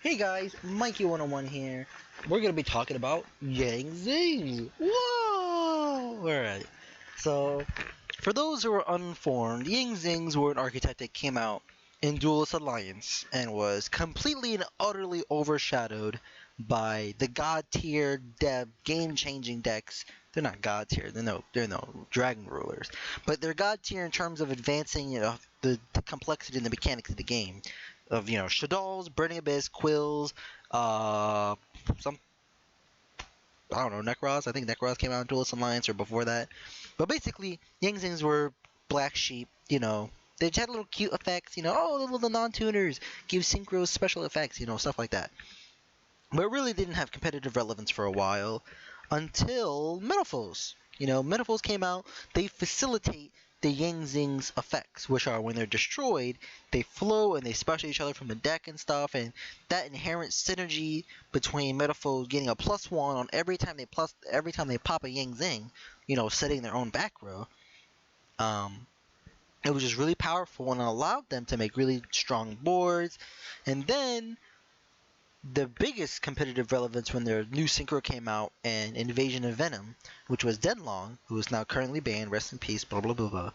Hey guys, Mikey101 here. We're gonna be talking about Yang Zing. Whoa! Alright. So, for those who are uninformed, Yang Zings were an archetype that came out in Duelist Alliance and was completely and utterly overshadowed by the god tier game changing decks. They're not god tier, they're no dragon rulers. But they're god tier in terms of advancing, the complexity and the mechanics of the game of Shaddoll's, Burning Abyss, Quills, some I don't know Necros. I think Necros came out in Duelist Alliance or before that. But basically, Yang Zings were black sheep. They had little cute effects. Oh, the little non-tuners give synchros special effects. Stuff like that. But it really didn't have competitive relevance for a while until Metalfoes. Metalfoes came out. They facilitate the Yang Zing's effects, which are when they're destroyed, they flow and they special each other from the deck and stuff, and that inherent synergy between Metalfoes getting a +1 on every time they pop a Yang Zing, setting their own back row. It was just really powerful and allowed them to make really strong boards. And then the biggest competitive relevance when their new synchro came out and Invasion of Venom, which was Denlong, who is now currently banned, rest in peace, blah blah blah blah,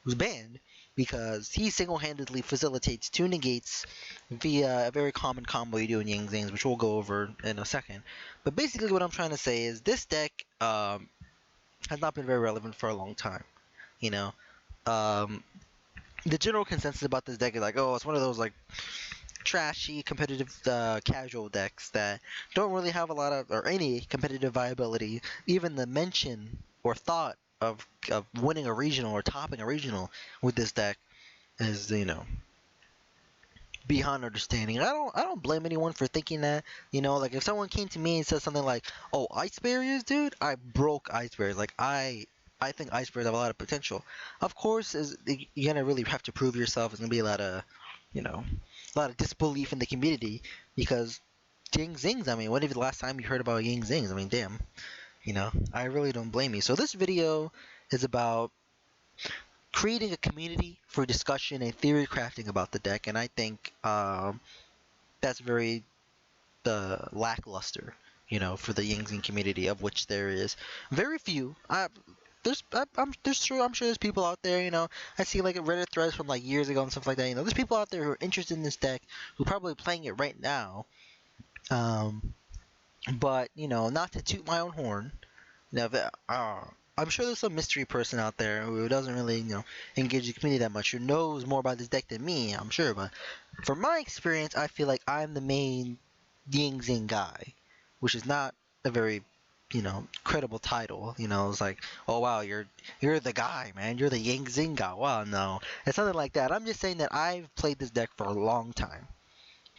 who's banned because he single-handedly facilitates two negates via a very common combo you do in Yang Zings, which we'll go over in a second. But basically what I'm trying to say is this deck has not been very relevant for a long time. You know, um, the general consensus about this deck is like, oh, it's one of those like trashy competitive casual decks that don't really have a lot of or any competitive viability. Even the mention or thought of winning a regional or topping a regional with this deck is beyond understanding. And I don't blame anyone for thinking that. Like if someone came to me and said something like, "Oh, ice barriers, dude," I broke ice barriers. Like I think ice barriers have a lot of potential. Of course, you're gonna really have to prove yourself. It's gonna be a lot of a lot of disbelief in the community because Yang Zings. I mean, when was the last time you heard about Yang Zings? I mean, damn. I really don't blame you. So this video is about creating a community for discussion and theory crafting about the deck, and I think that's very lackluster, for the Yang Zing community, of which there is very few. I'm sure there's people out there, I see like Reddit threads from like years ago and stuff like that. There's people out there who are interested in this deck who are probably playing it right now. Um, but not to toot my own horn. I'm sure there's some mystery person out there who doesn't really, engage the community that much, who knows more about this deck than me, I'm sure. But from my experience, I feel like I'm the main Yang Zing guy, which is not a very, credible title. It's like, oh wow, you're the guy, man. You're the Yang Zing guy. Wow, no, it's nothing like that. I'm just saying that I've played this deck for a long time.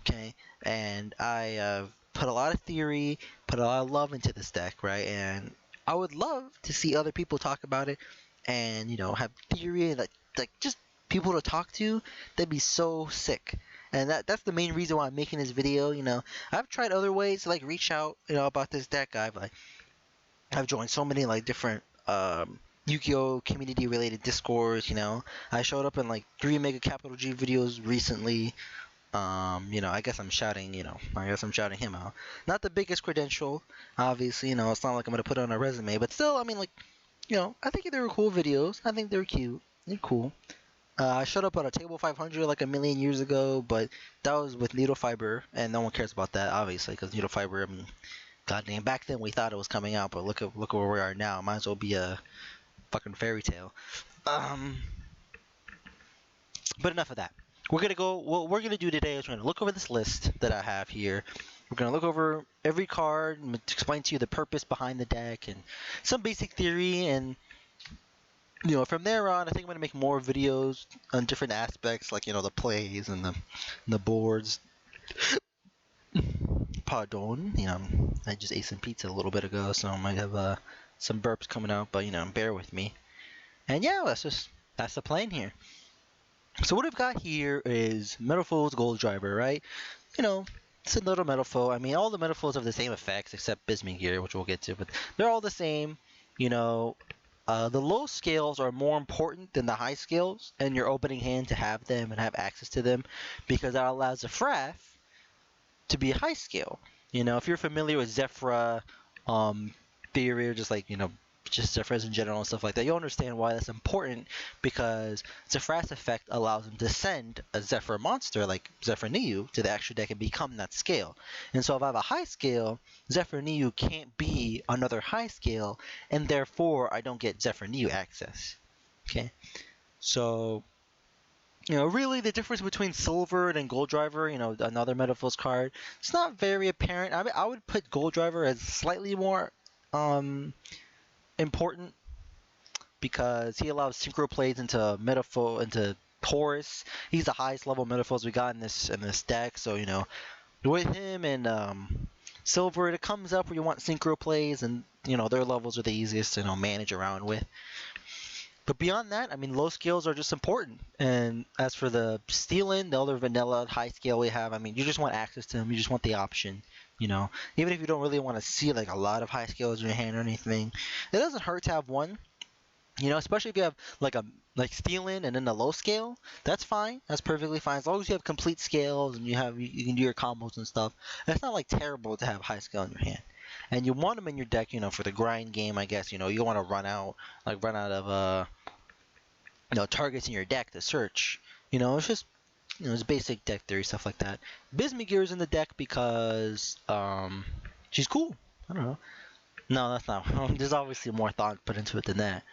Okay, and I have put a lot of theory, put a lot of love into this deck, right? And I would love to see other people talk about it, and have theory and like just people to talk to. That'd be so sick. And that's the main reason why I'm making this video. I've tried other ways to like reach out, about this deck. I've joined so many like different Yu-Gi-Oh community related discords. I showed up in like 3 Mega Capital G videos recently. I guess I'm shouting, him out. Not the biggest credential, obviously, it's not like I'm gonna put it on a resume, but still, I mean, like, I think they were cool videos. I think they're cute. They're cool. I showed up on a Table 500 like a million years ago, but that was with Needle Fiber, and no one cares about that, obviously, because Needle Fiber, I mean, goddamn, back then we thought it was coming out, but look where we are now. Might as well be a fucking fairy tale. Um, but enough of that. What we're gonna do today is we're gonna look over this list that I have here. We're gonna look over every card and explain to you the purpose behind the deck and some basic theory. And from there on, I think I'm gonna make more videos on different aspects, like the plays and the boards. Pardon, I just ate some pizza a little bit ago, so I might have some burps coming out, but bear with me. And yeah, that's the plan here. So what I've got here is Metalfoes Gold Driver, right? It's a little Metalfoe. I mean, all the Metalfoes have the same effects except Bismuth, which we'll get to, but they're all the same. The low scales are more important than the high scales in your opening hand to have them and have access to them, because that allows Zefras to be high scale. If you're familiar with Zefra theory, or just just Zefras in general and stuff like that, you'll understand why that's important, because Zefras effect allows him to send a Zephyr monster like Zephyr Niu to the extra deck and become that scale. And so if I have a high scale, Zephyr Niu can't be another high scale, and therefore I don't get Zephyr Niu access. Okay, so really the difference between Silver and Gold Driver, another Metalfoes card, it's not very apparent. I would put Gold Driver as slightly more important, because he allows synchro plays into Taurus. He's the highest level Metalfoes we got in this deck. So with him and Silver, it comes up where you want synchro plays, and their levels are the easiest to manage around with. But beyond that, I mean, low scales are just important. And as for the steal-in, the other vanilla high scale we have, I mean, you just want access to them. You just want the option. Even if you don't really want to see like a lot of high scales in your hand or anything, it doesn't hurt to have one. Especially if you have like steal-in and then a low scale, that's fine. That's perfectly fine as long as you have complete scales and you can do your combos and stuff. It's not like terrible to have high scale in your hand. And you want them in your deck, for the grind game, I guess. You want to run out of targets in your deck to search. It's just it's basic deck theory stuff like that. Bismugear's in the deck because she's cool. I don't know. No, that's not. There's obviously more thought put into it than that.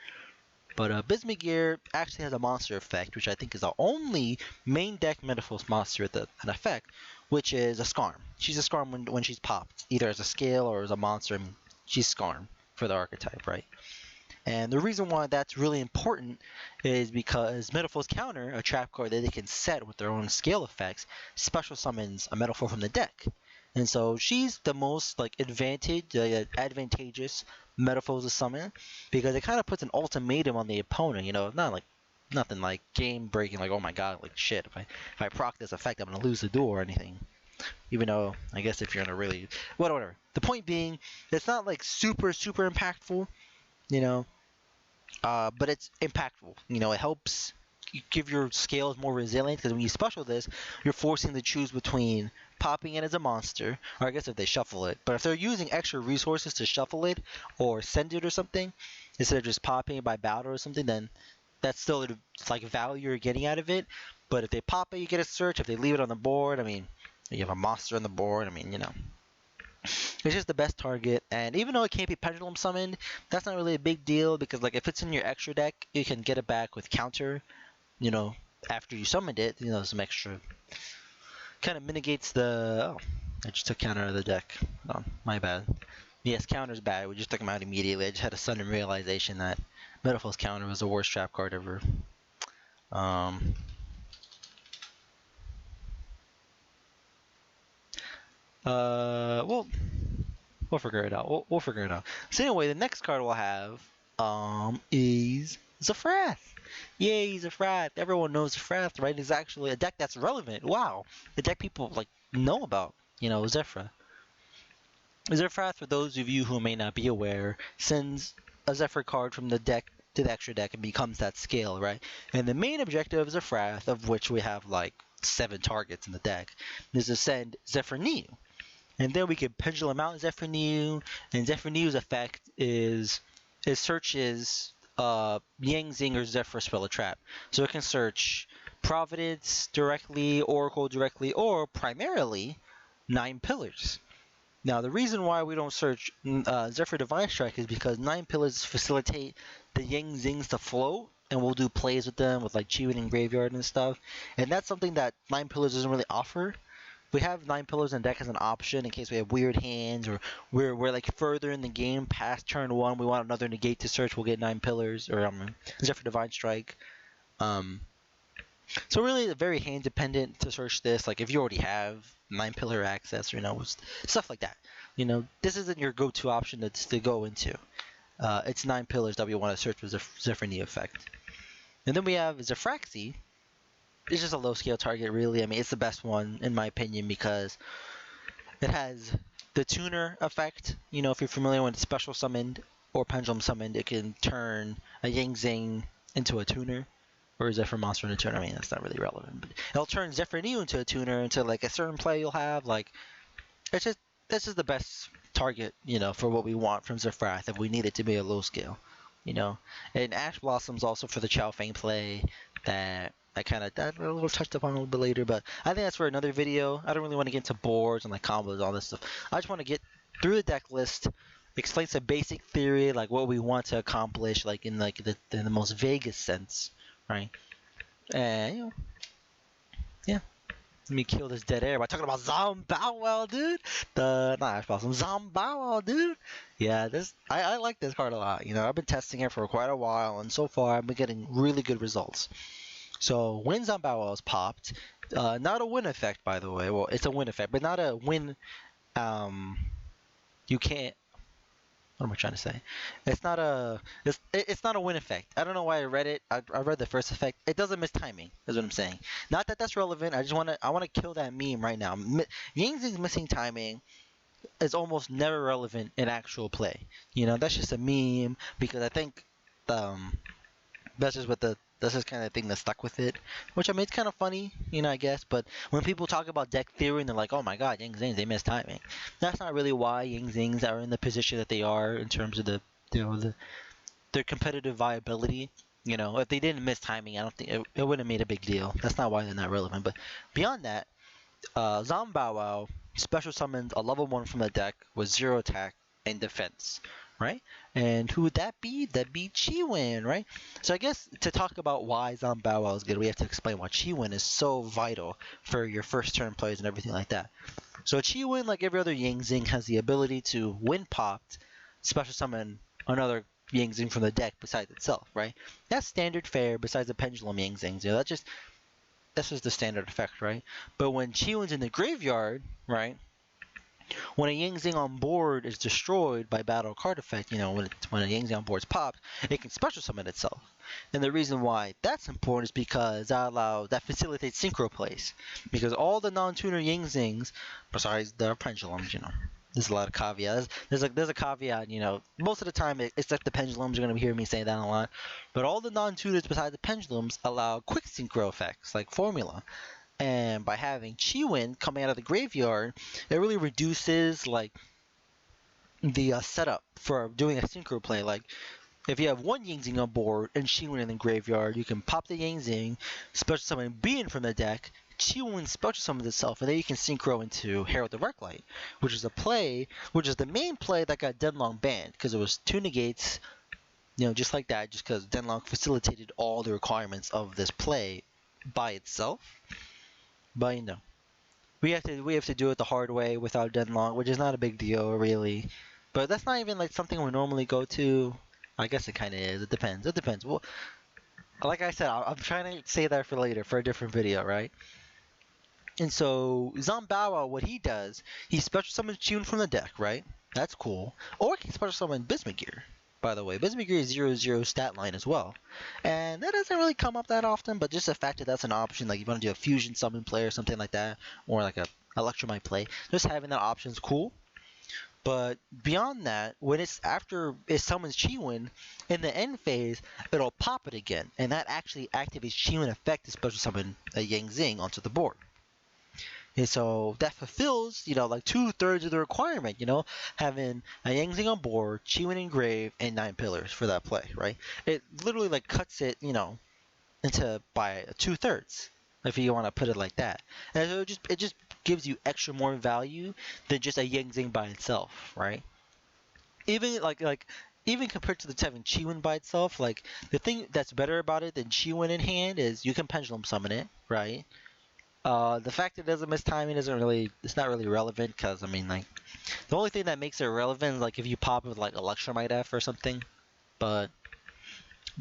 But Bismugear actually has a monster effect, which I think is the only main deck Metalfoes monster with an effect, which is a Skarm. She's a Skarm when she's popped, either as a scale or as a monster. I mean, she's Skarm for the archetype, right? And the reason why that's really important is because Metalfoes Counter, a trap card that they can set with their own scale effects, special summons a Metalfoes from the deck. And so she's the most advantageous Metalfoes to summon, because it kind of puts an ultimatum on the opponent. Nothing like game breaking, like, oh my god, like shit, if I proc this effect, I'm gonna lose the duel or anything. Even though I guess if you're in a really whatever. The point being, it's not like super impactful, but it's impactful. It helps give your scales more resilient, because when you special this, you're forcing to choose between popping it as a monster, or I guess if they shuffle it. But if they're using extra resources to shuffle it or send it or something, instead of just popping it by battle or something, then that's still like value you're getting out of it. But if they pop it, you get a search. If they leave it on the board, I mean, you have a monster on the board. I mean, it's just the best target. And even though it can't be pendulum summoned, that's not really a big deal, because like if it's in your extra deck, you can get it back with counter. After you summoned it, some extra. Kind of mitigates the. Oh, I just took counter out of the deck. Oh, my bad. Yes, counter's bad. We just took him out immediately. I just had a sudden realization that Metalfoes counter was the worst trap card ever. Well, we'll figure it out. We'll figure it out. So anyway, the next card we'll have is Zefras. Yay, Zefras. Everyone knows Zefras, right? It's actually a deck that's relevant. Wow. The deck people know about, Zefras. Zefras, for those of you who may not be aware, sends a Zephyr card from the deck to the extra deck and becomes that scale, right? And the main objective of Zefras, of which we have 7 targets in the deck, is to send Zephyr Niu. And then we can pendulum out Zephyr Niu, and Zephyr Niu's effect is it searches Yang Zing or Zefras spell a trap. So it can search Providence directly, Oracle directly, or primarily 9 Pillars. Now, the reason why we don't search Zephyr Divine Strike is because 9 Pillars facilitate the Yang Zings to float, and we'll do plays with them with Chiwin and Graveyard and stuff. And that's something that 9 Pillars doesn't really offer. We have 9 Pillars in deck as an option in case we have weird hands, or we're further in the game past turn 1, we want another negate to search, we'll get 9 Pillars, or Zephyr Divine Strike. So really very hand dependent to search this, if you already have 9 Pillar access, stuff like that. This isn't your go-to option to go into. It's 9 Pillars that we want to search with Zephyr Niu effect. And then we have Zefraxy. It's just a low-scale target, really. I mean, it's the best one, in my opinion, because it has the tuner effect. If you're familiar with special summoned or pendulum summoned, it can turn a Yang Zing into a tuner, or a Zephyr monster into a tuner. I mean, that's not really relevant. But it'll turn Zephyr Niu into a tuner, into a certain play you'll have, It's just this is the best target, for what we want from Zefras if we need it to be a low scale, you know. And Ash Blossoms also for the Chow Fang play that I kind of that a little touched upon a little bit later, but I think that's for another video. I don't really want to get into boards and like combos, all this stuff. I just want to get through the deck list, explain some basic theory, like what we want to accomplish, like in the most vaguest sense, right? And yeah. Let me kill this dead air by talking about Zombow, dude. The not Ash Blossom, Zombow, dude. Yeah, I like this card a lot. I've been testing it for quite a while, and so far I've been getting really good results. So when Zombow is popped, not a win effect, by the way. Well, it's a win effect, but not a win. You can't. What am I trying to say? It's not a win effect. I don't know why I read it. I read the first effect. It doesn't miss timing. Is what I'm saying. Not that that's relevant. I want to kill that meme right now. Yang Zing's missing timing is almost never relevant in actual play. That's just a meme because I think um that's just kind of thing that stuck with it, which I mean it's kind of funny, I guess. But when people talk about deck theory and they're like, "Oh my God, Yang Zings, they missed timing," that's not really why Yang Zings are in the position that they are in terms of their competitive viability. If they didn't miss timing, I don't think it would have made a big deal. That's not why they're not relevant. But beyond that, Zombow special summons a level 1 from the deck with 0 attack and defense, right? And who would that be? That'd be Chiwin, right? So I guess to talk about why Zombow is good, we have to explain why Chiwin is so vital for your first turn plays and everything like that. So Chiwin, like every other Yang Zing, has the ability to, when popped, special summon another Yang Zing from the deck besides itself, right? That's standard fare besides the Pendulum Yang Zings. That's just the standard effect, right? But when Chiwin's in the graveyard, right? When a Yang Zing on board is destroyed by battle card effect, when a Yang Zing on board is popped, it can special summon itself. And the reason why that's important is because that facilitates synchro plays. Because all the non-tuner Yang Zings, besides the pendulums, there's a lot of caveats. There's a caveat, most of the time, except the pendulums, you're going to hear me say that a lot. But all the non-tuners besides the pendulums allow quick synchro effects, like Formula. And by having Chiwin coming out of the graveyard, it really reduces like the setup for doing a synchro play. Like if you have one Yang Zing on board and Chiwin in the graveyard, you can pop the Yang Zing, special summon Being from the deck, Chiwin special summons itself, and then you can synchro into Herald the Arclight, which is the main play that got Denlong banned because it was 2 negates, just like that, just because Denlong facilitated all the requirements of this play by itself. But we have to do it the hard way without Denlong, which is not a big deal really. But that's not even like something we normally go to. I guess it kind of is. It depends. It depends. Well, like I said, I'm trying to say that for later for a different video, right? And so Zombow, what he does, he special summons Chiwin from the deck, right? That's cool. Or he can special summon Bismugear. By the way, Bismugear is 0/0 stat line as well. And that doesn't really come up that often, but just the fact that that's an option, like if you want to do a fusion summon play or something like that, or like a Electromite play, just having that option is cool. But beyond that, when it's after it summons Chiwin, in the end phase, it'll pop it again, and that actually activates Chiwin effect to special summon a Yang Zing onto the board. And so that fulfills, like 2/3 of the requirement, having a Yang Zing on board, Chiwin engraved, and 9 pillars for that play, right? It literally like cuts it, into by 2/3, if you want to put it like that. And so it just gives you extra more value than just a Yang Zing by itself, right? Even even compared to the having Chiwin by itself, like the thing that's better about it than Chiwin in hand is you can pendulum summon it, right? The fact it doesn't miss timing it's not really relevant because, I mean, like, the only thing that makes it relevant is, like, if you pop it with, like, Electromite F or something. But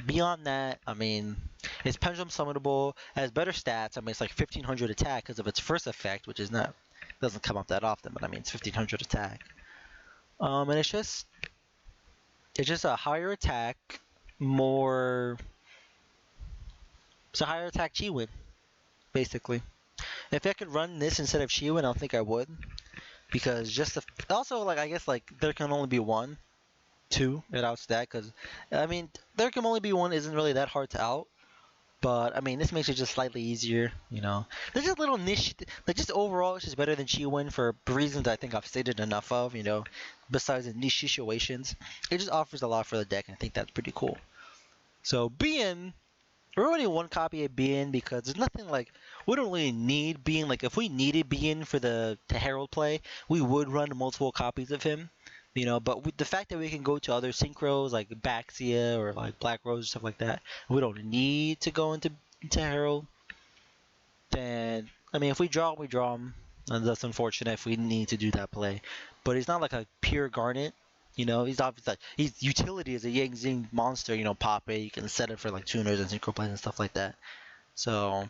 beyond that, I mean, it's pendulum summonable, it has better stats. I mean, it's like 1500 attack because of its first effect, which doesn't come up that often, but I mean, it's 1500 attack. And it's just a higher attack, it's a higher attack Chiwin, basically. If I could run this instead of Chiwin, I don't think I would. Because also, like, I guess, like, there can only be 1, 2 it outs that. Because, I mean, there can only be 1 isn't really that hard to out. But I mean, this makes it just slightly easier, There's just little niche, like just overall, it's just better than Chi-Win for reasons I think I've stated enough of, Besides the niche situations, it just offers a lot for the deck, and I think that's pretty cool. So Bien, we're only one copy of Bien because there's nothing like we don't really need Bien. Like if we needed Bien for to Herald play, we would run multiple copies of him. But with the fact that we can go to other synchros like Baxia or like Black Rose and stuff like that, we don't need to go into Herald. Then I mean, if we draw, we draw him, and that's unfortunate if we need to do that play. But he's not like a pure Garnet. He's obviously like his utility is a Yang Zing monster. Pop it. You can set it for like tuners and synchro plays and stuff like that. So.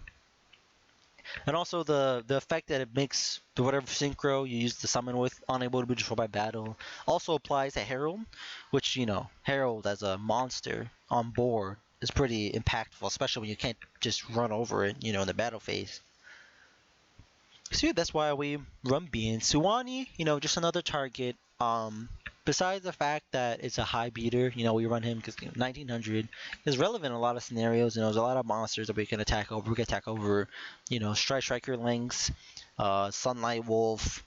And also the effect that it makes the whatever synchro you use to summon with unable to be destroyed by battle also applies to Herald, which Herald as a monster on board is pretty impactful, especially when you can't just run over it, in the battle phase. So yeah, that's why we run Bien. Suwani, just another target. Besides the fact that it's a high beater, we run him because 1900 is relevant in a lot of scenarios. There's a lot of monsters that we can attack over. We can attack over, Striker Lynx, Sunlight Wolf.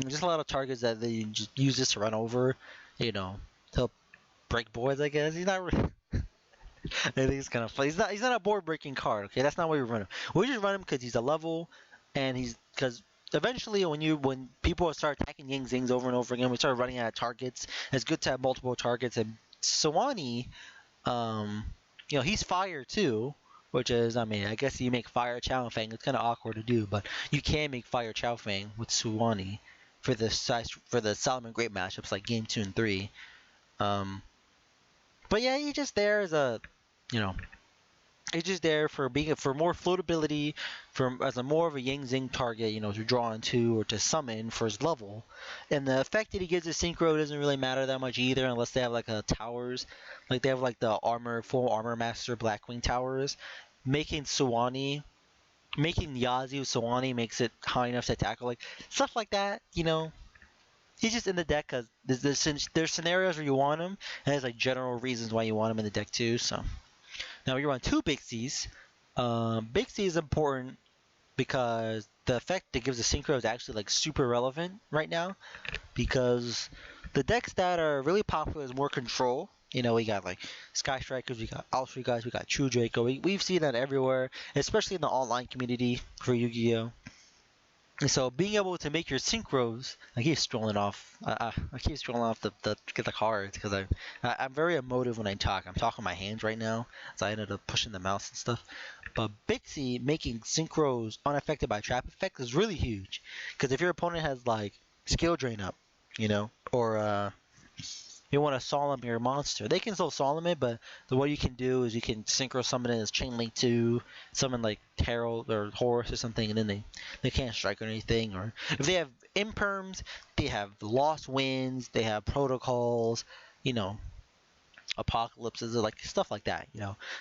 Just a lot of targets that they just use this to run over, to break boards. I guess he's not. I think it's kind of funny. He's not a board breaking card. Okay, that's not why we run him. We just run him because he's a level, and because eventually when people start attacking Yang Zings over and over again, we start running out of targets. It's good to have multiple targets. And Sawani, he's fire too, which is, I mean, I guess you make fire Chao Fang. It's kind of awkward to do, but you can make fire Chao Fang with Sawani for the Solomon Great matchups like game 2 and 3. But yeah, he's just there as a, it's just there for more floatability, as a more of a Yang Zing target, to draw into or to summon for his level. And the effect that he gives to Synchro doesn't really matter that much either, unless they have like towers, like they have like the full armor master Blackwing towers, making Yazi with Sawani makes it high enough to tackle, like stuff like that. He's just in the deck because there's scenarios where you want him, and there's like general reasons why you want him in the deck too. So. Now we run two Big Cs. Big C is important because the effect it gives the synchro is actually like super relevant right now, because the decks that are really popular is more control. We got like Sky Strikers, we got Ultra guys, we got True Draco. We've seen that everywhere, especially in the online community for Yu-Gi-Oh! And so being able to make your synchros, I keep strolling off. I keep strolling off the cards because I'm very emotive when I talk. I'm talking my hands right now, so I ended up pushing the mouse and stuff. But Bixie making synchros unaffected by trap effect is really huge, because if your opponent has like skill drain up, or you want to solemn your monster, they can still solemn it, but what you can do is you can synchro summon it as Chain Link 2, summon like Herald or Horus or something, and then they can't strike or anything. Or if they have imperms, they have Lost Winds, they have protocols, apocalypses, or like stuff like that.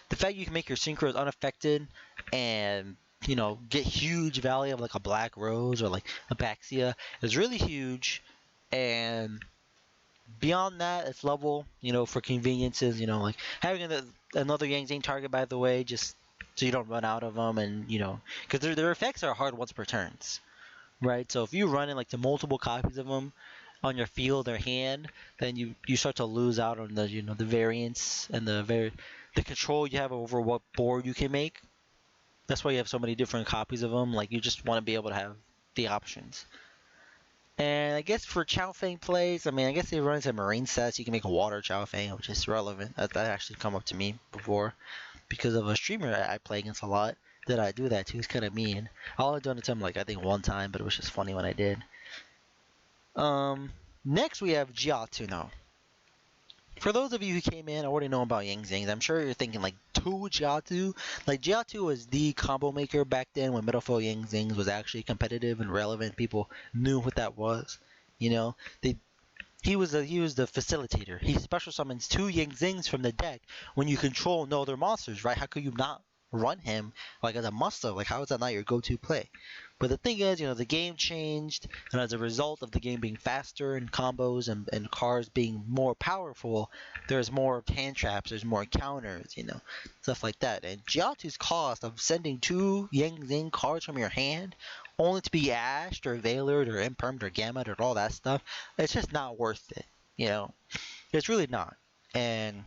The fact you can make your synchros unaffected and get huge value of like a Black Rose or like a Baxia is really huge. And beyond that, it's level, for conveniences, like having another Yang Zing target, by the way, just so you don't run out of them, and, because their effects are hard once per turns, right? So if you run in, like, the multiple copies of them on your field or hand, then you start to lose out on the, the variance and the control you have over what board you can make. That's why you have so many different copies of them. Like, you just want to be able to have the options. And I guess for Chao Fang plays, I mean, I guess they run into marine sets. You can make a water Chao Fang, which is relevant. That actually come up to me before because of a streamer I play against a lot that I do that to. He's kind of mean. I only done it to him like I think one time, but it was just funny when I did. Next we have Jiatu now. For those of you who came in, I already know about Yang Zing. I'm sure you're thinking like two Jiatu. Like Jiatu was the combo maker back then when Metalfoes Yang Zing was actually competitive and relevant. People knew what that was. He was the facilitator. He special summons two Yang Zings from the deck when you control no other monsters, right? How could you not run him like as a must-have? Like how is that not your go-to play? But the thing is, the game changed, and as a result of the game being faster and combos and cards being more powerful, there's more hand traps, there's more counters, stuff like that. And Jiatu's cost of sending 2 Yang Zing cards from your hand only to be ashed or veilered or impermed or gamut or all that stuff, it's just not worth it. It's really not. And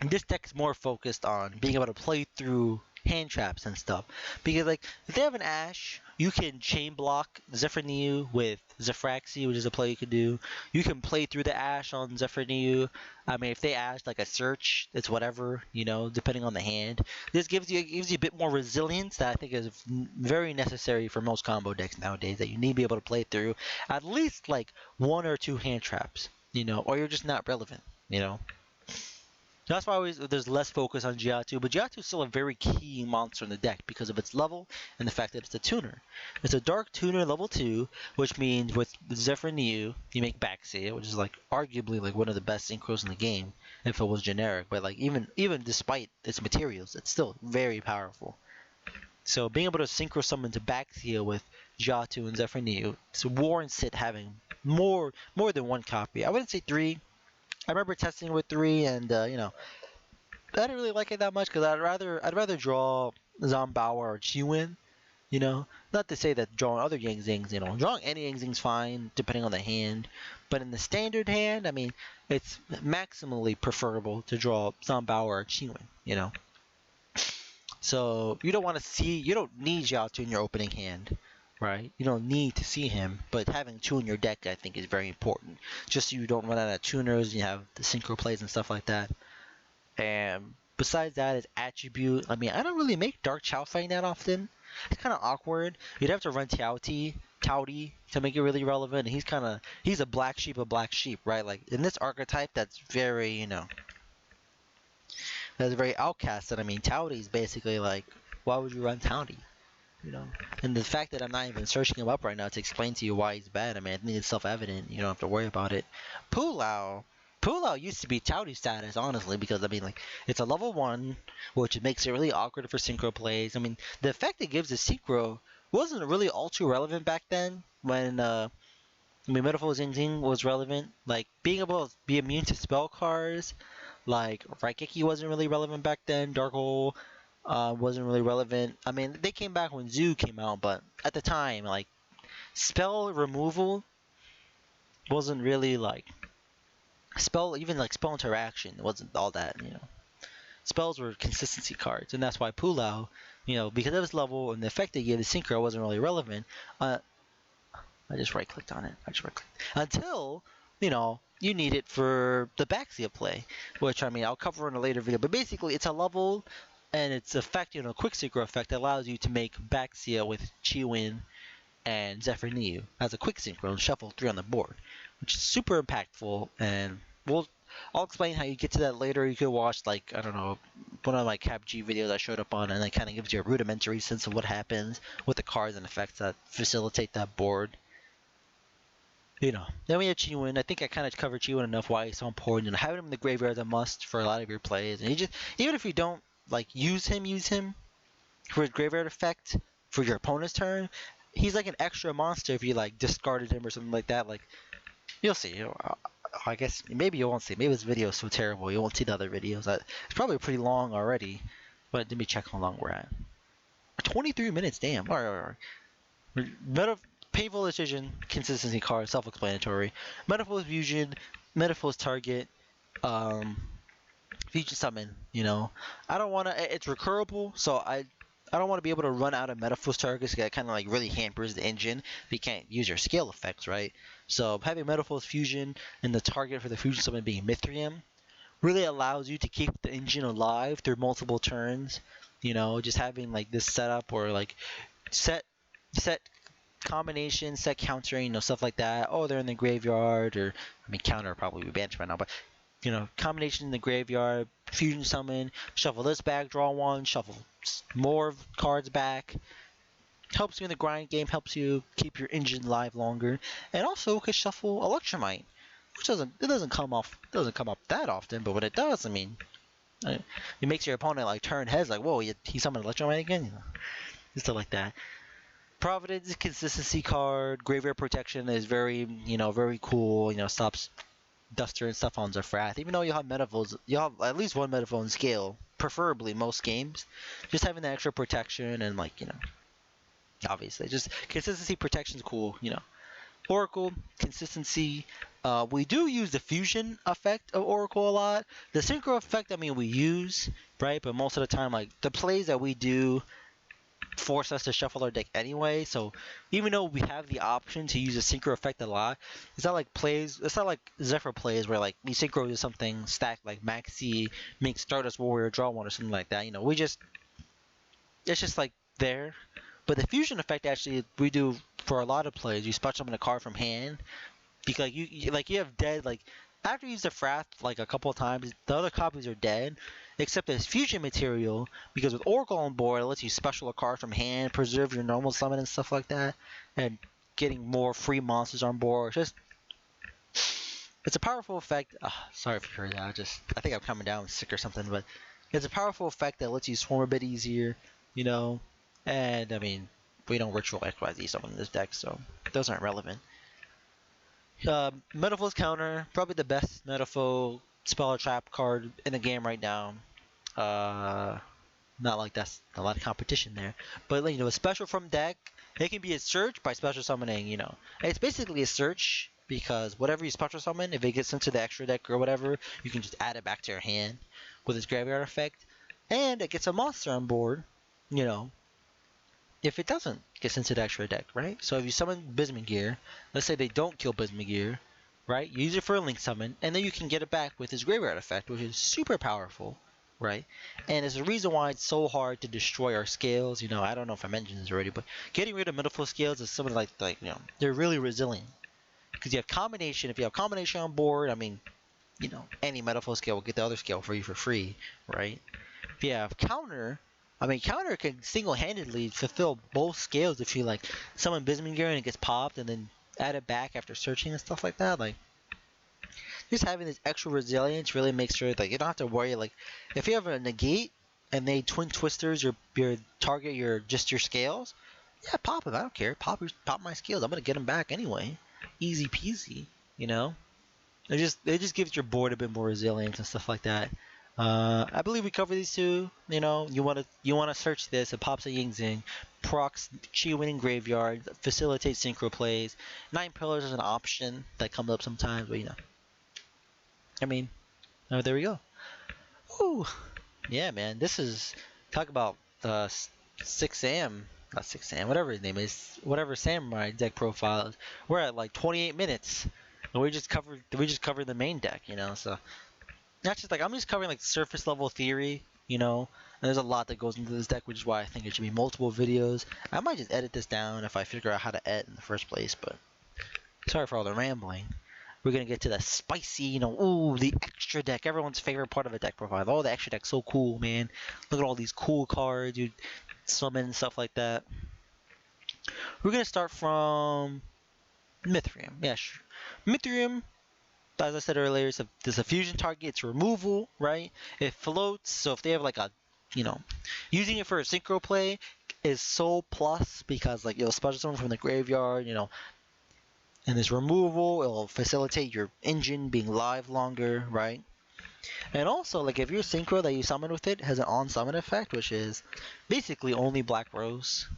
this deck is more focused on being able to play through hand traps and stuff. Because if they have an Ash, you can chain block Zefras with Zefraxy, which is a play you can do. You can play through the Ash on Zefras. I mean, if they Ash like a search, it's whatever, depending on the hand. This gives you a bit more resilience that I think is very necessary for most combo decks nowadays, that you need to be able to play through at least 1 or 2 hand traps, or you're just not relevant, That's why there's less focus on Jiatu, but Jiatu is still a very key monster in the deck because of its level and the fact that it's a tuner. It's a dark tuner level 2, which means with Zefras, you make Baxia, which is arguably one of the best synchros in the game if it was generic. But even despite its materials, it's still very powerful. So being able to synchro summon to Baxia with Jiatu and Zefras, it warrants it having more than 1 copy. I wouldn't say 3. I remember testing with 3, and I didn't really like it that much because I'd rather draw Zombawa or Chiwin, Not to say that drawing other Yang Zings, drawing any Yang Zing's fine depending on the hand, but in the standard hand, I mean, it's maximally preferable to draw Zombawa or Chiwin, So you don't need Jiaotu in your opening hand. Right? You don't need to see him, but having 2 in your deck, I think, is very important. Just so you don't run out of tuners, you have the synchro plays and stuff like that. And besides that, his attribute, I mean, I don't really make Dark Chaofeng that often. It's kind of awkward. You'd have to run Tauti to make it really relevant. And he's a black sheep of black sheep, right? In this archetype, that's very, that's very outcasted. I mean, Tauti is basically why would you run Tauti? And the fact that I'm not even searching him up right now to explain to you why he's bad, I mean, I think it's self-evident. You don't have to worry about it. Pulao used to be Touty status, honestly, because, I mean, it's a level 1, which makes it really awkward for synchro plays. I mean, the effect it gives to synchro wasn't really all too relevant back then when, Metalfoes Yang Zing was relevant. Being able to be immune to spell cards, Raikeki wasn't really relevant back then. Dark Hole wasn't really relevant. I mean, they came back when Zoo came out, but at the time, spell removal wasn't really spell interaction wasn't all that, Spells were consistency cards, and that's why Pulao, because of his level and the effect they gave the synchro wasn't really relevant. I just right-clicked on it. Until, you need it for the Baxia play, which, I mean, I'll cover in a later video. But basically, it's a level and its effect, quick synchro effect, allows you to make Baxia with Chiwin and Zefras as a quick synchro and shuffle 3 on the board, which is super impactful. And I'll explain how you get to that later. You could watch I don't know, one of my Cap G videos I showed up on, and that kind of gives you a rudimentary sense of what happens with the cards and effects that facilitate that board. Then we have Chiwin. I think I kind of covered Chiwin enough why he's so important. Having him in the graveyard is a must for a lot of your plays. And even if you don't use him for his graveyard effect for your opponent's turn, he's an extra monster if you discarded him or something like that. You'll see. I guess maybe you won't see. Maybe this video is so terrible you won't see the other videos. It's probably pretty long already. But let me check how long we're at. 23 minutes. Damn. All right. Painful decision, consistency card, self-explanatory. Metalfoes Fusion, Metalfoes Target, Fusion Summon. I don't want to. It's recurable, so I don't want to be able to run out of Metalfoes targets. That kind of really hampers the engine if you can't use your scale effects, right? So having Metalfoes Fusion and the target for the Fusion Summon being Mithrium really allows you to keep the engine alive through multiple turns. Just having this setup or set combination, set countering, stuff like that. Oh, they're in the graveyard, or I mean, counter probably be banished by now, but combination in the graveyard, Fusion Summon, shuffle this back, draw 1, shuffle more cards back. Helps you in the grind game, helps you keep your engine live longer, and also could shuffle Electromite, which doesn't come up that often, but when it does, I mean, it makes your opponent turn heads, whoa, he summoned Electromite again, stuff like that. Providence consistency card. Graveyard protection is very, very cool. Stops Duster and stuff on Zefras. Even though you have Metalfoes, you have at least one Metalfoe in scale, preferably most games. Just having the extra protection and obviously just consistency protection is cool. Oracle consistency. We do use the fusion effect of Oracle a lot. The synchro effect, we use, right? But most of the time, the plays that we do force us to shuffle our deck anyway. So even though we have the option to use a synchro effect a lot, it's not like Zefra plays where we synchro to something stacked like Maxi, make Stardust Warrior, draw one or something like that. It's just there. But the fusion effect actually we do for a lot of plays. You special summon a card from hand because you have dead after you use the Frath a couple of times, the other copies are dead, except as fusion material, because with Oracle on board, it lets you special a card from hand, preserve your normal summon and stuff like that, and getting more free monsters on board. It's a powerful effect. Sorry if you heard that. I think I'm coming down sick or something, but it's a powerful effect that lets you swarm a bit easier, and we don't ritual XYZ summon in this deck, so those aren't relevant. Metalfoes counter, probably the best Metalfoe spell or trap card in the game right now. Not like that's a lot of competition there, but a special from deck, it can be a search by special summoning. It's basically a search because whatever you special summon, if it gets into the extra deck or whatever, you can just add it back to your hand with its graveyard effect, and it gets a monster on board. If it doesn't get sent to the extra deck, right? So if you summon Bismugear, let's say they don't kill Bismugear, right? You use it for a link summon, and then you can get it back with his graveyard effect, which is super powerful, right? And it's the reason why it's so hard to destroy our scales. I don't know if I mentioned this already, but getting rid of Metalfoe scales is something they're really resilient. Because you have combination. If you have combination on board, any Metalfoe scale will get the other scale for you for free, right? If you have counter, counter can single-handedly fulfill both scales if you summon Bismugear and it gets popped and then add it back after searching and stuff like that. Just having this extra resilience really makes sure that you don't have to worry. If you have a negate and they twin twisters your target your scales, yeah, pop them. I don't care. Pop my scales. I'm gonna get them back anyway. Easy peasy. It just gives your board a bit more resilience and stuff like that. I believe we covered these two. You wanna search this. It pops a Yang Zing, procs Chi winning graveyard, facilitates synchro plays. 9 pillars is an option that comes up sometimes, but there we go. Woo! Yeah, man. This is talk about 6am, not 6am, whatever his name is, whatever Samurai deck profile. We're at 28 minutes, and we just covered the main deck. So. Not just I'm just covering surface level theory, and there's a lot that goes into this deck, which is why I think it should be multiple videos. I might just edit this down if I figure out how to edit in the first place, but sorry for all the rambling. We're gonna get to the spicy, the extra deck, everyone's favorite part of a deck profile. Oh, the extra deck's so cool, man. Look at all these cool cards, you summon and stuff like that. We're gonna start from Mithrium. Yeah, sure. Mithrium, as I said earlier, there's a fusion target, it's removal, right? It floats, so if they have using it for a synchro play is so plus because you'll special summon from the graveyard, and this removal, it'll facilitate your engine being live longer, right? And also, if your synchro that you summon with it has an on-summon effect, which is basically only Black Rose.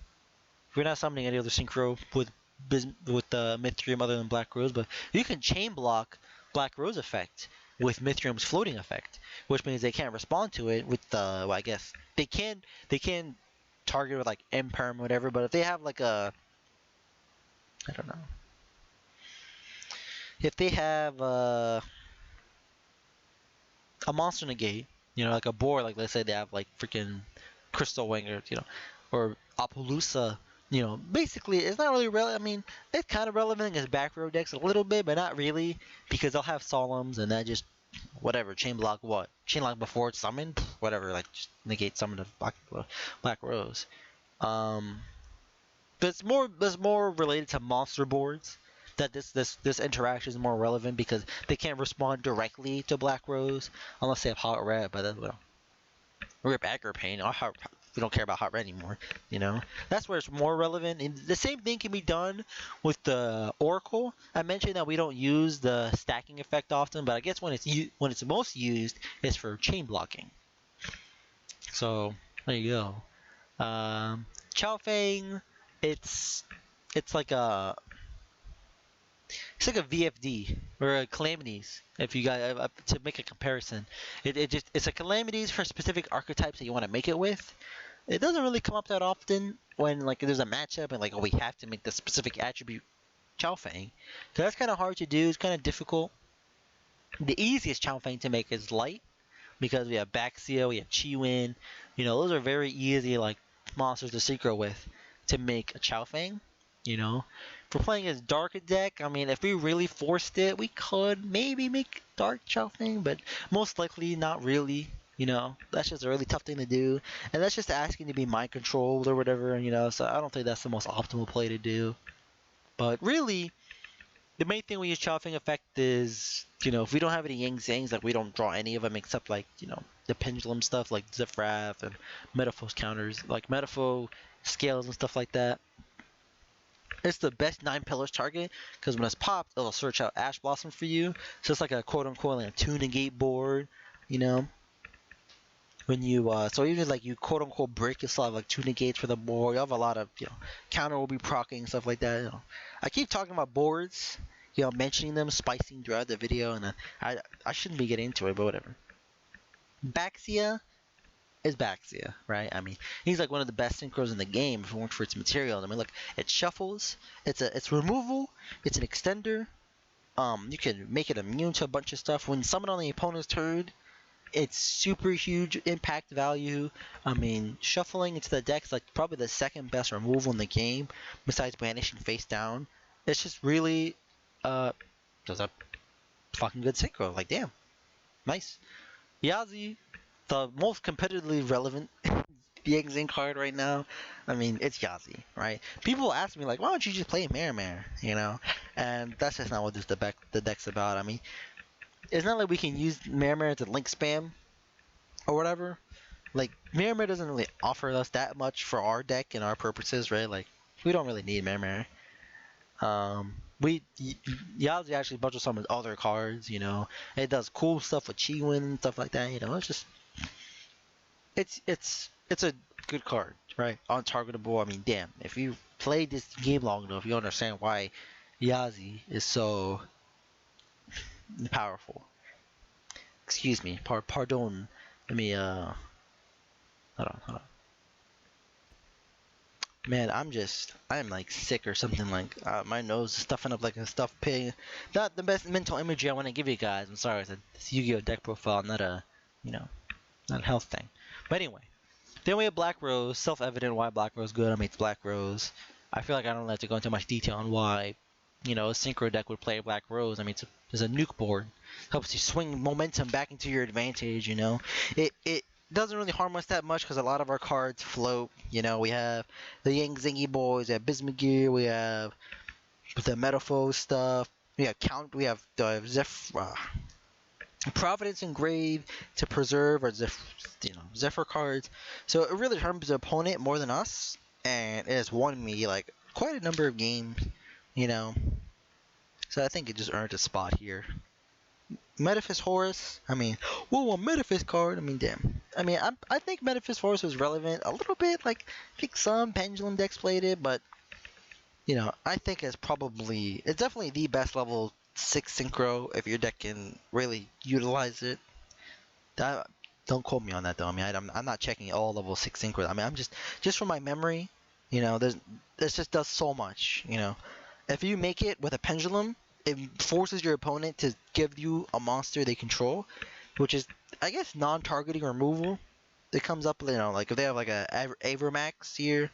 If you're not summoning any other synchro with Mithrium other than Black Rose, but you can chain block Black Rose effect with Mithrium's floating effect, which means they can't respond to it with the. Well, I guess they can target with Imperm or whatever, but if they have I don't know, if they have a monster negate, a board, let's say they have freaking Crystal Wing or Apollousa. Basically, it's not really relevant. It's kind of relevant against back row decks a little bit, but not really, because they'll have Solemns, and that just, whatever, chain block what? Chain block before it's summoned? Whatever, just negate summon of Black Rose. But it's more related to monster boards, that this interaction is more relevant, because they can't respond directly to Black Rose, unless they have Hot Red, but then, Rip Aggro Pain. we don't care about hot red anymore. That's where it's more relevant. And the same thing can be done with the Oracle. I mentioned that we don't use the stacking effect often, but I guess when it's most used is for chain blocking. So there you go. Chao Feng, it's like a VFD or a calamities. If you got to make a comparison, it's a calamities for specific archetypes that you want to make it with. It doesn't really come up that often when like there's a matchup and like we have to make the specific attribute Chao Feng. So that's kind of hard to do. It's kind of difficult. The easiest Chao Feng to make is light because we have Baxia, we have Chiwin. Those are very easy like monsters to synchro with to make a Chao Feng. If we're playing as dark deck, I mean, if we really forced it, we could maybe make dark Chao Feng, but most likely not really. That's just a really tough thing to do, and that's just asking to be mind controlled or whatever. So I don't think that's the most optimal play to do. But really, the main thing we use Chao Feng effect is, if we don't have any Yang Zings, like we don't draw any of them except like, the pendulum stuff like Zefras and Metalfoes counters, like Metalfoes scales and stuff like that. It's the best 9 pillars target because when it's popped, it'll search out Ash Blossom for you. So it's like a quote unquote like a 2 negate board, When you so even like you quote unquote break, you still have like 2 negates for the board. You have a lot of counter will be proccing stuff like that. I keep talking about boards, mentioning them, spicing throughout the video, and I shouldn't be getting into it, but whatever. Baxia is Baxia, right? I mean, he's like one of the best synchros in the game if it weren't for its material. I mean, look, it shuffles, it's removal, it's an extender. You can make it immune to a bunch of stuff. When summoned on the opponent's turn, it's super huge impact value. I mean, shuffling into the deck is like probably the second best removal in the game, besides banishing face down. It's just really, does a fucking good synchro. Like, damn, nice. Yazi, the most competitively relevant Yang Zing card right now. I mean, it's Yazi, right? People ask me like, why don't you just play Mare? And that's just not what the deck's about. I mean, it's not like we can use Mare to link spam or whatever. Like, Mare doesn't really offer us that much for our deck and our purposes, right? Like, we don't really need Mare. Yazi actually bunches some of his other cards, It does cool stuff with Chiwin and stuff like that, It's just, it's a good card, right? Untargetable. I mean, damn, if you played this game long enough, you understand why Yazi is so powerful. Excuse me, pardon. Let me hold on. Man, I'm like sick or something. Like my nose is stuffing up like a stuffed pig. Not the best mental imagery I want to give you guys. I'm sorry, it's Yu-Gi-Oh deck profile, not a not a health thing. But anyway, then we have Black Rose. Self-evident why Black Rose is good. I mean, it's Black Rose. I feel like I don't have to go into much detail on why a synchro deck would play Black Rose. I mean, it's a nuke board. Helps you swing momentum back into your advantage. It doesn't really harm us that much because a lot of our cards float. We have the Yang Zingy boys, we have Bismugear, we have the Metalfoes stuff. We have the Providence Engraved to preserve our Zephyr cards. So it really harms the opponent more than us, and it has won me like quite a number of games. So I think it just earned a spot here. Metalfoes Horus, I mean, whoa, a Metalfoes card, I mean, damn. I mean, I think Metalfoes Horus was relevant a little bit, like, I think some Pendulum decks played it, but, I think it's definitely the best level 6 Synchro if your deck can really utilize it. Don't quote me on that, though. I mean, I'm not checking all level 6 Synchros. I mean, I'm just from my memory, this just does so much, If you make it with a Pendulum, it forces your opponent to give you a monster they control, which is, I guess, non-targeting removal. It comes up, like if they have like a Avermax here.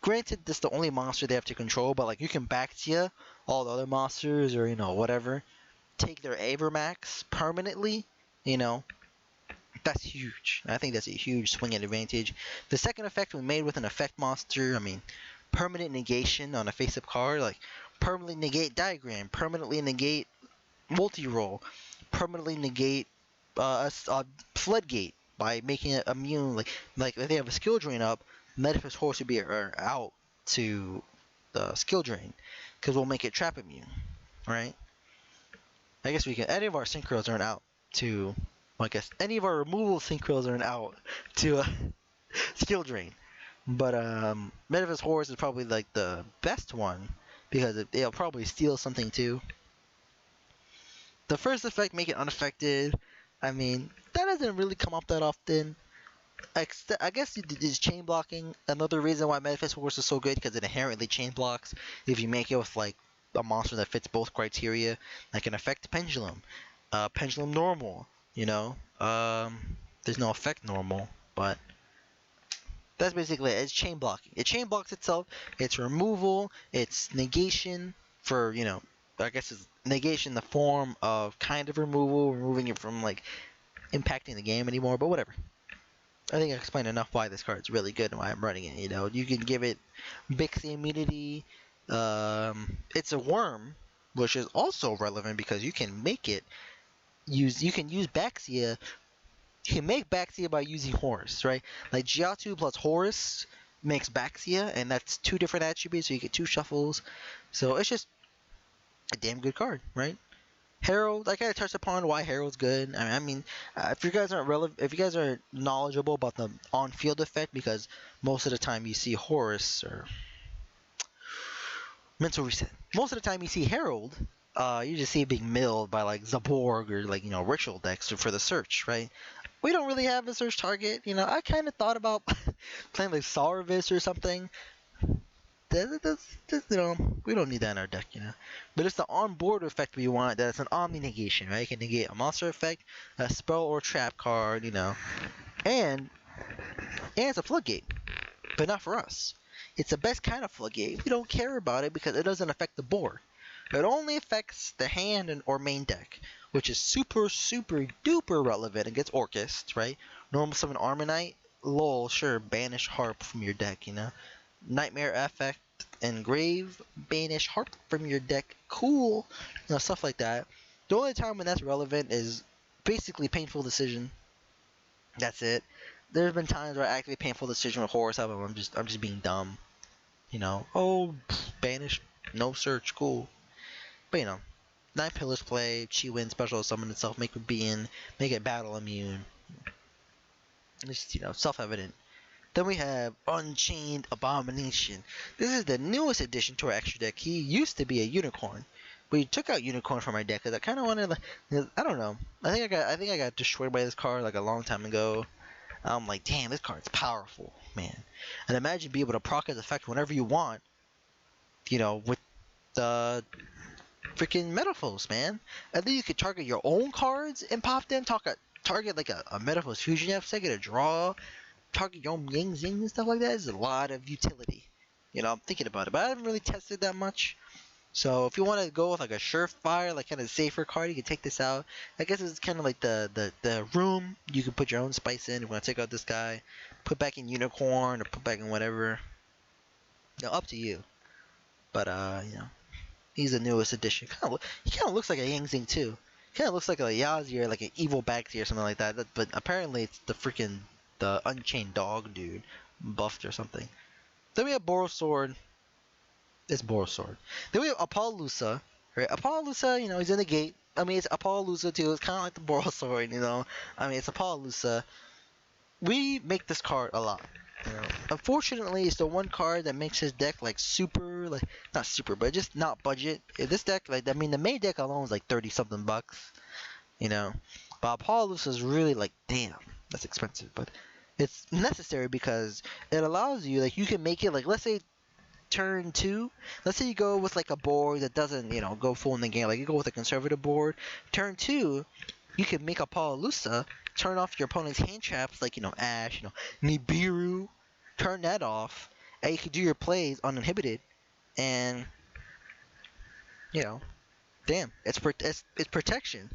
Granted, this is the only monster they have to control, but like you can Baxia all the other monsters or whatever, take their Avermax permanently. That's huge. I think that's a huge swing advantage. The second effect we made with an effect monster. I mean, permanent negation on a face-up card, like permanently negate Diagram, permanently negate multi-roll, permanently negate Floodgate. by making it immune. Like if they have a skill drain up, Metalfoes horse would be out to the skill drain, because we'll make it trap immune, right? I guess we can. Any of our synchros aren't out to. Well, I guess any of our removal synchros aren't out to skill drain. But Metalfoes horse is probably like the best one because it'll probably steal something too. The first effect, make it unaffected. I mean, that doesn't really come up that often. I guess it's chain blocking. Another reason why Metalfoes horse is so good because it inherently chain blocks. If you make it with like a monster that fits both criteria, like an effect pendulum, pendulum normal. You know, there's no effect normal, but that's basically it. It's chain blocking. It chain blocks itself. It's removal. It's negation for, I guess it's negation in the form of kind of removal, removing it from like impacting the game anymore. But whatever. I think I explained enough why this card's really good and why I'm running it. You can give it Bixie immunity. It's a worm, which is also relevant because you can make it You can use Baxia. You can make Baxia by using Horus, right? Like Giatu plus Horus makes Baxia, and that's two different attributes, so you get two shuffles. So it's just a damn good card, right? Herald, I kind of touched upon why Herald's good. If you guys aren't knowledgeable about the on-field effect, because most of the time you see Horus or Mental Reset. Most of the time you see Herald, you just see it being milled by like Zaborg or like ritual decks for the search, right? We don't really have a search target. I kind of thought about playing like Sarvis or something. We don't need that in our deck, But it's the on-board effect we want. That's an Omni negation, right? You can negate a monster effect, a spell or trap card, and it's a floodgate, but not for us. It's the best kind of floodgate. We don't care about it because it doesn't affect the board. It only affects the hand or main deck, which is super, super duper relevant against Orcust, right? Normal summon Armonite, lol, sure, banish Harp from your deck, Nightmare effect, engrave, banish Harp from your deck, cool, stuff like that. The only time when that's relevant is basically Painful Decision. That's it. There's been times where I activate Painful Decision with Horus up, and I'm just being dumb. Banish, no search, cool. But 9 Pillars play, Chi win, special summon itself, make it being, make it battle immune. It's just, self-evident. Then we have Unchained Abomination. This is the newest addition to our extra deck. He used to be a unicorn. We took out unicorn from our deck because I kind of wanted, I don't know. I think I got destroyed by this card like a long time ago. I'm like, damn, this card's powerful, man. And imagine being able to proc his effect whenever you want, with the freaking Metalfoes, man. And then you could target your own cards and pop them. Target like a Metalfoes fusion effect, get a draw. Target your own Yang Zing and stuff like that. There's a lot of utility. I'm thinking about it, but I haven't really tested that much. So if you want to go with like a surefire, like kind of safer card, you can take this out. I guess it's kind of like the room. You can put your own spice in. If you want to take out this guy, put back in unicorn or put back in whatever. Up to you. But he's the newest addition. He kind of looks like a Yang Zing too. Kind of looks like a Yazi or like an evil Baxi or something like that. But apparently it's the Unchained Dog dude buffed or something. Then we have Boros Sword. It's Boros Sword. Then we have Apollousa. Right? Apollousa, he's in the gate. It's Apollousa too. It's kind of like the Boros Sword, It's Apollousa. We make this card a lot. Unfortunately, it's the one card that makes his deck like super, like not super, but just not budget. This deck, the main deck alone is like 30 something bucks, But Apollousa is really like, damn, that's expensive, but it's necessary because it allows you, you can make it let's say turn 2. Let's say you go with like a board that doesn't, go full in the game. Like you go with a conservative board. Turn 2, you can make Apollousa, turn off your opponent's hand traps like, Ash, Nibiru, turn that off, and you can do your plays uninhibited, and, damn, it's protection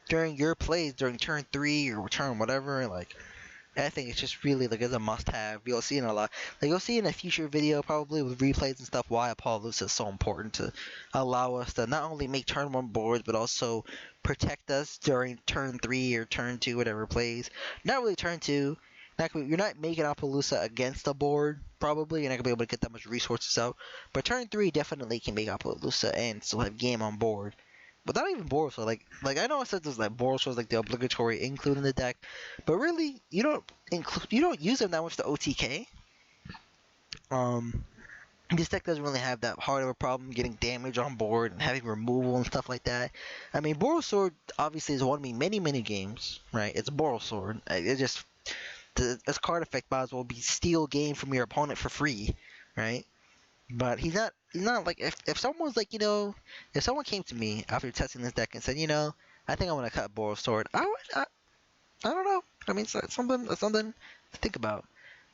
during your plays during turn 3 or turn whatever, I think it's just really like it's a must-have. You'll see in a lot. Like you'll see in a future video probably with replays and stuff why Apollos is so important to allow us to not only make turn one boards but also protect us during turn three or turn two, whatever plays. Not really turn two. You're not making Appaloosa against the board. Probably you're not gonna be able to get that much resources out. But turn three definitely can make Appaloosa and still have game on board. But not even Boros. Like I know I said this like Boros was like the obligatory include in the deck, but really you don't use them that much to OTK. Um, this deck doesn't really have that hard of a problem getting damage on board and having removal and stuff like that. I mean, Boros Sword obviously has won me many games, right? It's a Boros Sword. It just this card effect might as well be steal game from your opponent for free, right? But he's not like if someone's like if someone came to me after testing this deck and said I think I want to cut Boros Sword, I don't know. I mean it's something to think about.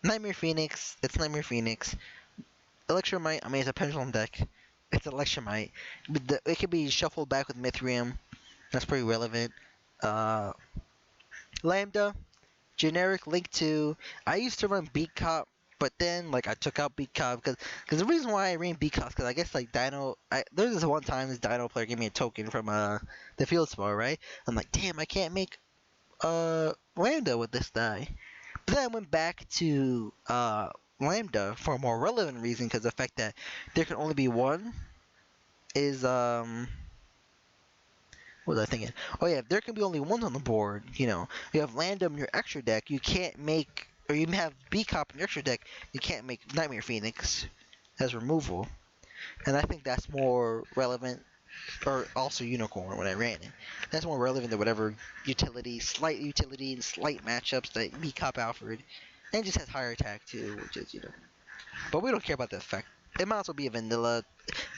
Nightmare Phoenix, it's Nightmare Phoenix. Electromite, I mean it's a pendulum deck. It's Electromite. It could be shuffled back with Mithrium. That's pretty relevant. Uh, Lambda, generic Link 2. I used to run Beat Cop, but then like I took out Beat Cop because the reason why I ran Beat Cop because I guess like there's this one time this Dino player gave me a token from the field spot, right? I'm like, damn, I can't make Lambda with this die. But then I went back to Lambda for a more relevant reason because the fact that there can only be one is what was I thinking? Oh yeah, if there can be only one on the board, you have Lambda in your extra deck, you can't make, or you have B-Cop in your extra deck, you can't make Nightmare Phoenix as removal. And I think that's more relevant, or also Unicorn when I ran it. That's more relevant than whatever slight utility, and slight matchups that B-Cop Alfred. And it just has higher attack too, which is, But we don't care about the effect. It might as well be a vanilla.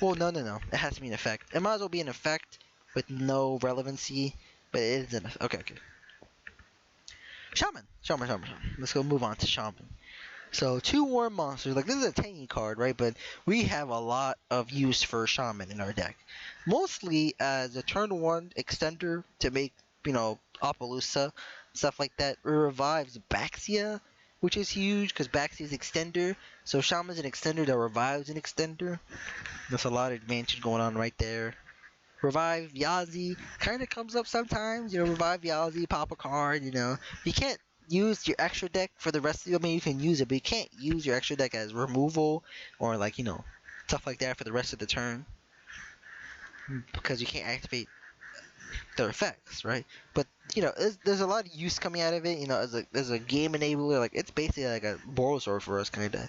Well, no. It has to be an effect. It might as well be an effect with no relevancy, but it is an okay. Shaman. Let's go move on to Shaman. So 2 Warm Monsters. Like this is a tangy card, right? But we have a lot of use for Shaman in our deck. Mostly as a turn 1 extender to make, Appaloosa, stuff like that. It revives Baxia, which is huge because Baxia is extender. So Shaman's an extender that revives an extender. There's a lot of advantage going on right there. Revive Yazi kind of comes up sometimes. Revive Yazi, pop a card. You can't use your extra deck for the rest of you. I mean, you can use it, but you can't use your extra deck as removal or like stuff like that for the rest of the turn because you can't activate their effects, right? But there's a lot of use coming out of it. As a game enabler, like it's basically like a Boros Sword for us, kind of.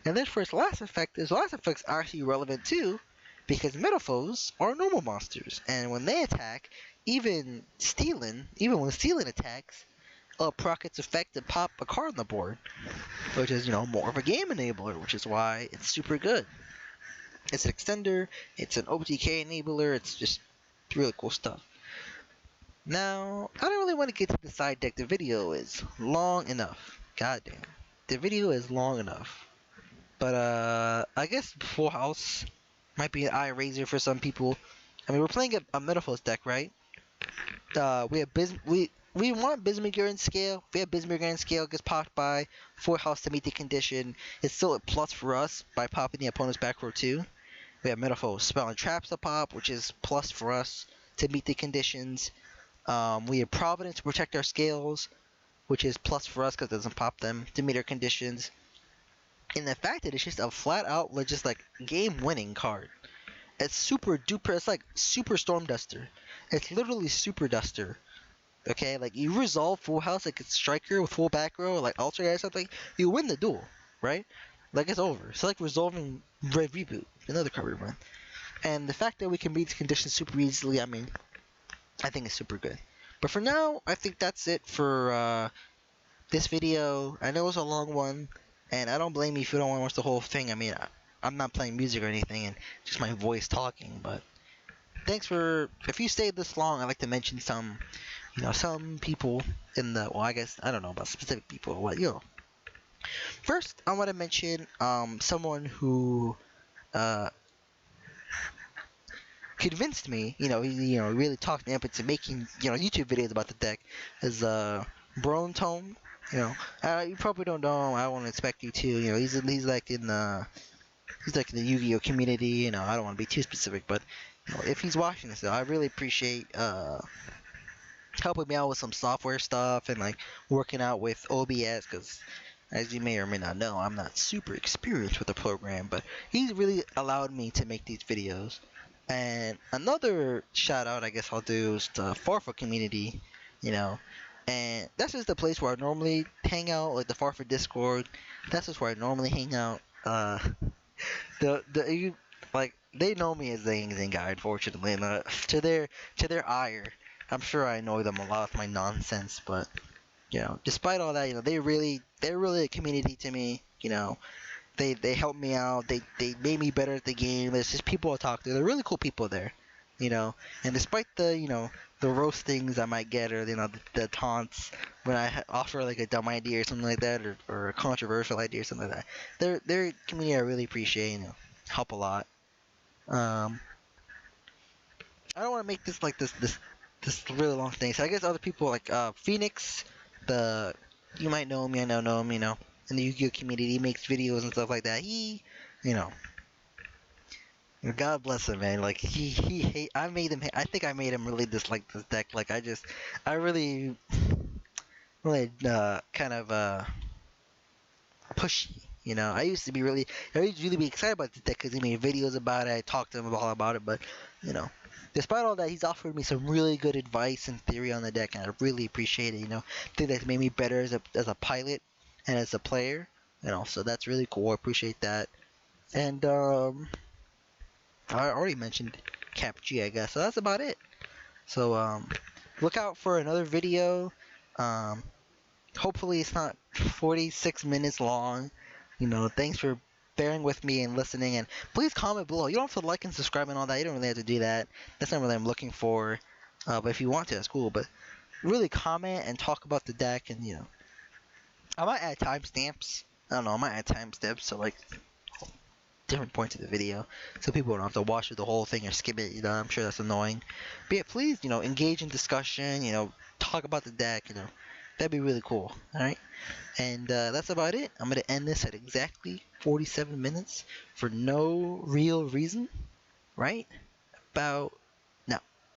And then for its last effect, its last effect's actually relevant too. Because Metalfoes are normal monsters, and when they attack, even when stealing attacks, proc its effect and pop a card on the board, which is more of a game enabler, which is why it's super good. It's an extender, it's an OTK enabler, it's just really cool stuff. Now, I don't really want to get to the side deck. The video is long enough. Goddamn, the video is long enough. But I guess Full House might be an eye raiser for some people. I mean, we're playing a Metalfoes deck, right? We have we want Bismuth Scale. If we have Bismuth Scale gets popped by Full House to meet the condition, it's still a plus for us by popping the opponent's back row too. We have Metalfoes Spell and Traps to pop, which is plus for us to meet the conditions. We have Providence to protect our scales, which is plus for us because it doesn't pop them to meet our conditions. And the fact that it's just a flat out, just like game winning card. It's super duper. It's like Super Storm Duster. It's literally Super Duster. Okay, like you resolve Full House like it's Striker with full back row, like Ultra Guy or something. You win the duel, right? Like it's over. It's like resolving Red Reboot, another card we run. And the fact that we can meet the conditions super easily, I mean, I think it's super good. But for now, I think that's it for this video. I know it was a long one. And I don't blame you if you don't want to watch the whole thing. I mean, I'm not playing music or anything, and just my voice talking. But thanks for if you stayed this long. I'd like to mention some people in the I guess I don't know about specific people. What First, I want to mention someone who convinced me. He really talked me up into making YouTube videos about the deck. Is Brone Tome. You know, you probably don't know him. I won't expect you to. You know, he's like in the Yu-Gi-Oh community. You know, I don't want to be too specific, but you know, if he's watching this, though, I really appreciate helping me out with some software stuff and like working out with OBS because as you may or may not know, I'm not super experienced with the program, but he's really allowed me to make these videos. And another shout out I guess I'll do is the Farfa community, you know. And that's just the place where I normally hang out, like the Farfa Discord. That's just where I normally hang out. The you like they know me as the Yang Zing guy, unfortunately, and to their ire, I'm sure I annoy them a lot with my nonsense, but you know, despite all that, you know, they're really a community to me. You know, they help me out. They made me better at the game. There's just people I talk to. They're really cool people there. You know, and despite the the roastings I might get or the taunts when I offer like a dumb idea or something like that or a controversial idea or something like that, they're a community I really appreciate. You know, help a lot. Um, I don't want to make this like this really long thing. So I guess other people like Phoenix, the you might know him, I know him, you know, in the Yu-Gi-Oh community, he makes videos and stuff like that. You know, God bless him, man. Like he hate. I made him. I think I made him really dislike this deck. Like I really kind of pushy. You know, I used to really be excited about this deck because he made videos about it. I talked to him all about it, but you know, despite all that, he's offered me some really good advice and theory on the deck, and I really appreciate it. You know, I think that's made me better as a pilot and as a player. You know, so that's really cool. I appreciate that. And I already mentioned Cap G, I guess. So that's about it. So look out for another video. Um, hopefully it's not 46 minutes long. You know, thanks for bearing with me and listening. And please comment below. You don't have to like and subscribe and all that. You don't really have to do that. That's not really what I'm looking for. But if you want to, that's cool. But really comment and talk about the deck. And you know, I might add timestamps. I don't know. I might add timestamps so like different points of the video, so people don't have to watch through the whole thing or skip it. You know, I'm sure that's annoying. But yeah, please, you know, engage in discussion. You know, talk about the deck. You know, that'd be really cool. All right. And that's about it. I'm going to end this at exactly 47 minutes for no real reason, right? About